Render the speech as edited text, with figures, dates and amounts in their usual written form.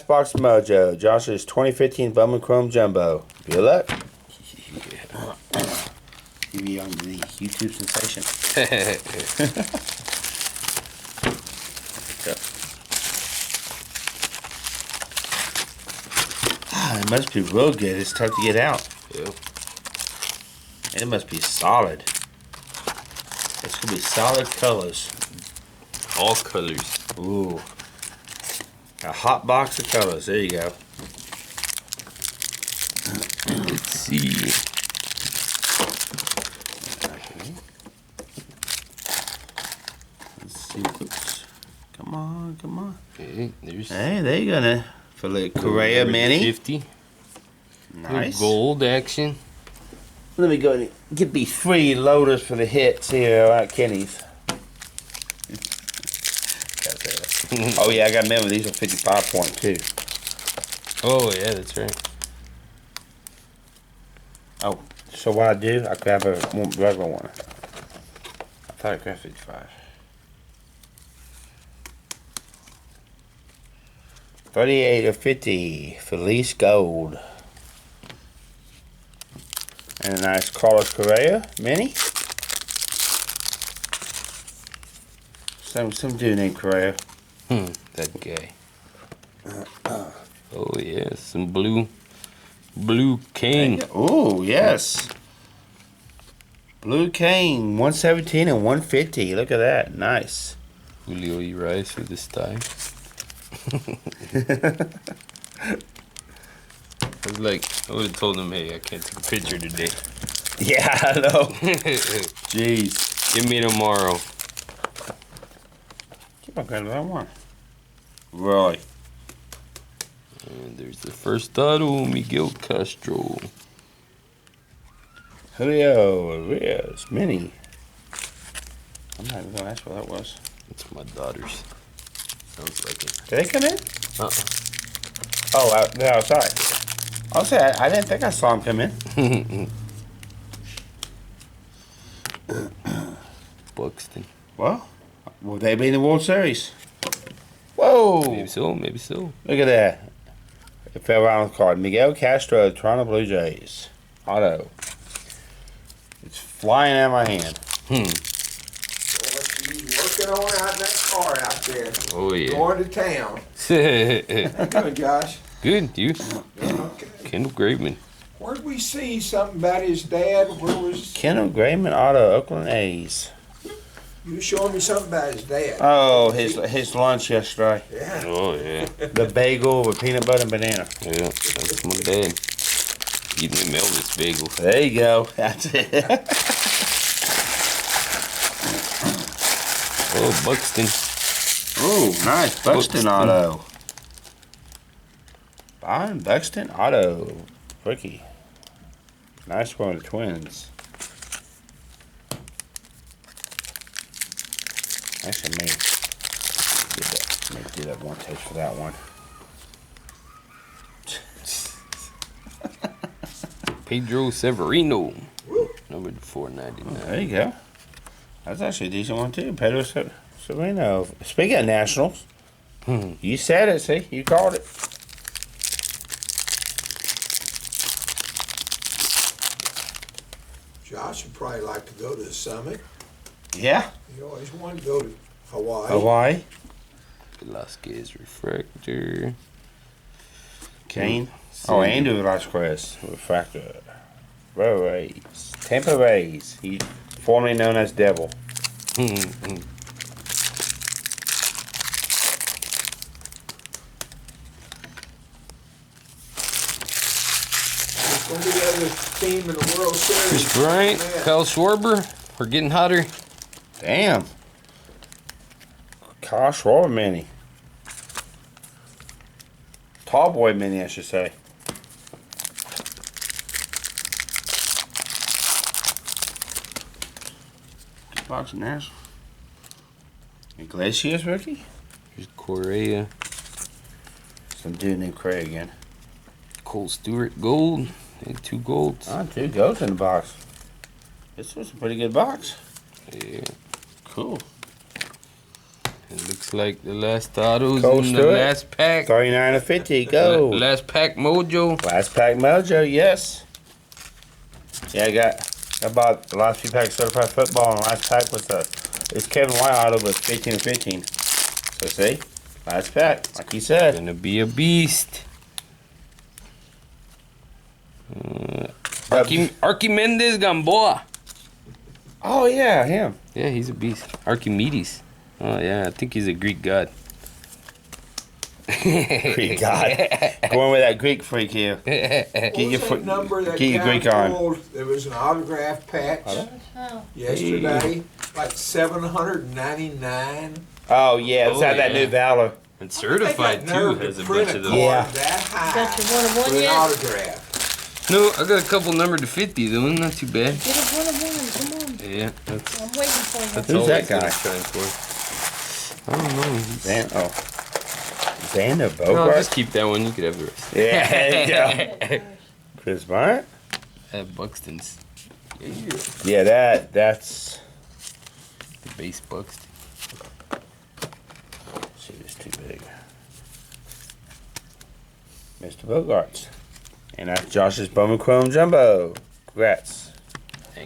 Box Mojo. Josh's 2015 Bowman Chrome Jumbo. Good luck. You be on the YouTube sensation. It must be real good. It's tough to get out. Yeah. It must be solid. It's gonna be solid colors. All colors. Ooh. A hot box of colors. There you go. Let's see. Let's see. Oops. Come on, come on. Okay, there's. Hey, there you go. For the Correa Mini. 50. Nice. Gold action. Let me go and get these free loaders for the hits here at Kenny's. Oh yeah, I got to remember these are 55 point too. Oh yeah, that's right. Oh, so what I do, I grab a regular one. I thought I grabbed 55. 38 or 50, Felice Gold. And a nice Carlos Correa Mini. Some dude named Correa. That guy. Oh yeah, some blue cane. Oh yes. Blue cane, 117 and 150. Look at that, nice. Julio Urias with this tie. I was like, I would have told him, hey, I can't take a picture today. Yeah, I know. Jeez. Give me tomorrow. Keep on going to that one. Really? And there's the first auto, Miguel Castro. Julio Urias Mini. I'm not even going to ask what that was. It's my daughter's. Sounds like it. Did they come in? Uh-uh. Oh, they're outside. I'll say, I didn't think I saw him come in. Buxton. Well, will they be in the World Series? Whoa! Maybe so, maybe so. Look at that. It fell around the card. Miguel Castro, Toronto Blue Jays. Auto. It's flying out of my hand. Working on out in that car out there. Oh, yeah. Going to town. Good, Good, Josh. you. Okay. Kendall Graveman. Where'd we see something about his dad? Where was Kendall Graveman Auto, Oakland A's. you showing me something about his dad? Oh, his lunch yesterday. Yeah. Oh, yeah. The bagel with peanut butter and banana. Yeah, that's my dad. Eating them Elvis bagels. There you go. That's it. Oh, Buxton. Oh, nice. Buxton Auto. Byron Buxton Auto. Rookie. Nice one with the Twins. Actually, may do that one taste for that one. Pedro Severino. Number 499. There you go. That's actually a decent one, too. Pedro Severino. Speaking of Nationals, you said it, see? You called it. Josh would probably like to go to the summit. Yeah. He always wanted to go to Hawaii. Hawaii. Velasquez refractor. Kane. Oh, Andrew Velasquez refractor. Rays. Tampa Rays. He's formerly known as Devil. Going to be the other team in the World Series. Chris Bryant, Yeah. Kyle Schwarber. We're getting hotter. Damn. Kyle Schwarber Mini. Tall boy Mini, I should say. Box of Nash. Iglesias rookie? Here's Correa. Some dude named Craig again. Cole Stewart gold. And 2 golds. Ah, 2 goats in the box. This was a pretty good box. Yeah. Cool. It looks like the last Tato's Cold in the Stewart. last pack. 39 of 50. Go. Last pack mojo. Last pack mojo, yes. Yeah, I bought the last few packs of certified football, and the last pack was it's Kevin White auto, but it's 15 of 15. So see, last pack, like he said. Gonna be a beast. Archimedes Gamboa. Oh yeah, him. Yeah, he's a beast. Archimedes. Oh yeah, I think he's a Greek god. Greek god. Going with that Greek freak here. What was that number that get your guy Greek on. pulled? There was an autograph patch Oh, yesterday, like 799. Oh yeah, it's Oh, out that yeah. new Valor. And certified They got too nerve has to a print bunch of card those. Yeah. that high got your one of with one an yet? autograph. No, I got a couple numbered to 50 though. Not too bad. Get a one of one. Come on. Yeah, that's I'm waiting for you. that's Who's all that I was guy? trying for. I don't know. Xander No, Bogart. just keep that one. You could have the rest. Yeah, there you go. Chris Bryant. Buxton's. Yeah, that's. The base Buxton. See, it's too big. Mr. Bogarts. And that's Josh's Bowman Chrome Jumbo. Congrats.